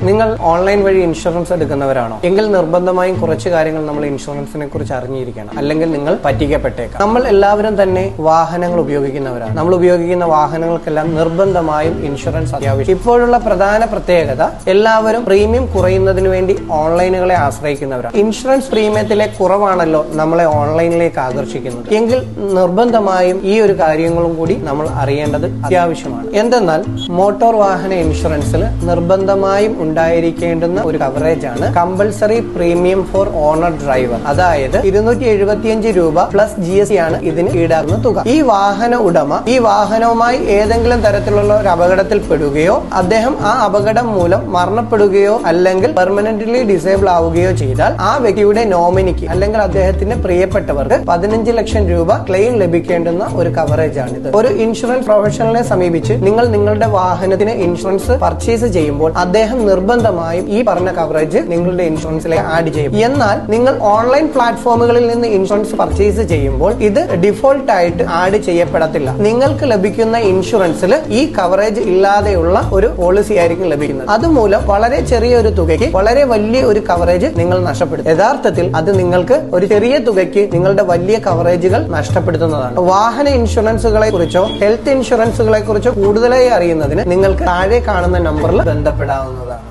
നിങ്ങൾ ഓൺലൈൻ വഴി ഇൻഷുറൻസ് എടുക്കുന്നവരാണോ? എങ്കിൽ നിർബന്ധമായും കുറച്ച് കാര്യങ്ങൾ നമ്മൾ ഇൻഷുറൻസിനെ കുറിച്ച് അറിഞ്ഞിരിക്കണം, അല്ലെങ്കിൽ നിങ്ങൾ പറ്റിക്കപ്പെട്ടേക്കാം. നമ്മൾ എല്ലാവരും തന്നെ വാഹനങ്ങൾ ഉപയോഗിക്കുന്നവരാണ്. നമ്മൾ ഉപയോഗിക്കുന്ന വാഹനങ്ങൾക്കെല്ലാം നിർബന്ധമായും ഇൻഷുറൻസ് അത്യാവശ്യം. ഇപ്പോഴുള്ള പ്രധാന പ്രത്യേകത, എല്ലാവരും പ്രീമിയം കുറയുന്നതിന് വേണ്ടി ഓൺലൈനുകളെ ആശ്രയിക്കുന്നവരാണ്. ഇൻഷുറൻസ് പ്രീമിയത്തിലെ കുറവാണല്ലോ നമ്മളെ ഓൺലൈനിലേക്ക് ആകർഷിക്കുന്നത്. എങ്കിൽ നിർബന്ധമായും ഈ ഒരു കാര്യങ്ങളും കൂടി നമ്മൾ അറിയേണ്ടത് അത്യാവശ്യമാണ്. എന്തെന്നാൽ മോട്ടോർ വാഹന ഇൻഷുറൻസിൽ നിർബന്ധമായും ഉണ്ടായിരിക്കേണ്ടുന്ന ഒരു കവറേജ് ആണ് compulsory premium for owner driver. അതായത് 275 രൂപ പ്ലസ് GST ആണ് ഇതിന് ഈടാക്കുന്ന തുക. ഈ വാഹന ഉടമ ഈ വാഹനവുമായി ഏതെങ്കിലും തരത്തിലുള്ള ഒരു അപകടത്തിൽ പെടുകയോ അദ്ദേഹം ആ അപകടം മൂലം മരണപ്പെടുകയോ അല്ലെങ്കിൽ പെർമനന്റ്ലി ഡിസേബിൾ ആവുകയോ ചെയ്താൽ ആ വ്യക്തിയുടെ നോമിനിക്ക് അല്ലെങ്കിൽ അദ്ദേഹത്തിന്റെ പ്രിയപ്പെട്ടവർക്ക് 15 ലക്ഷം രൂപ ക്ലെയിം ലഭിക്കേണ്ടുന്ന ഒരു കവറേജ് ആണിത്. ഒരു ഇൻഷുറൻസ് പ്രൊഫഷണലിനെ സമീപിച്ച് നിങ്ങൾ നിങ്ങളുടെ വാഹനത്തിന് ഇൻഷുറൻസ് പർച്ചേസ് ചെയ്യുമ്പോൾ അദ്ദേഹം നിർബന്ധമായും ഈ പറഞ്ഞ കവറേജ് നിങ്ങളുടെ ഇൻഷുറൻസിലേക്ക് ആഡ് ചെയ്യും. എന്നാൽ നിങ്ങൾ ഓൺലൈൻ പ്ലാറ്റ്ഫോമുകളിൽ നിന്ന് ഇൻഷുറൻസ് പർച്ചേസ് ചെയ്യുമ്പോൾ ഇത് ഡിഫോൾട്ട് ആയിട്ട് ആഡ് ചെയ്യപ്പെടത്തില്ല. നിങ്ങൾക്ക് ലഭിക്കുന്ന ഇൻഷുറൻസിൽ ഈ കവറേജ് ഇല്ലാതെയുള്ള ഒരു പോളിസി ആയിരിക്കും ലഭിക്കുന്നത്. അതുമൂലം വളരെ ചെറിയ ഒരു തുകയ്ക്ക് വളരെ വലിയ ഒരു കവറേജ് നിങ്ങൾ നഷ്ടപ്പെടുത്തും. യഥാർത്ഥത്തിൽ അത് നിങ്ങൾക്ക് ഒരു ചെറിയ തുകയ്ക്ക് നിങ്ങളുടെ വലിയ കവറേജുകൾ നഷ്ടപ്പെടുത്തുന്നതാണ്. വാഹന ഇൻഷുറൻസുകളെ കുറിച്ചോ ഹെൽത്ത് ഇൻഷുറൻസുകളെ കുറിച്ചോ കൂടുതലായി അറിയുന്നതിന് നിങ്ങൾക്ക് താഴെ കാണുന്ന നമ്പറിൽ ബന്ധപ്പെടാവുന്നതാണ്.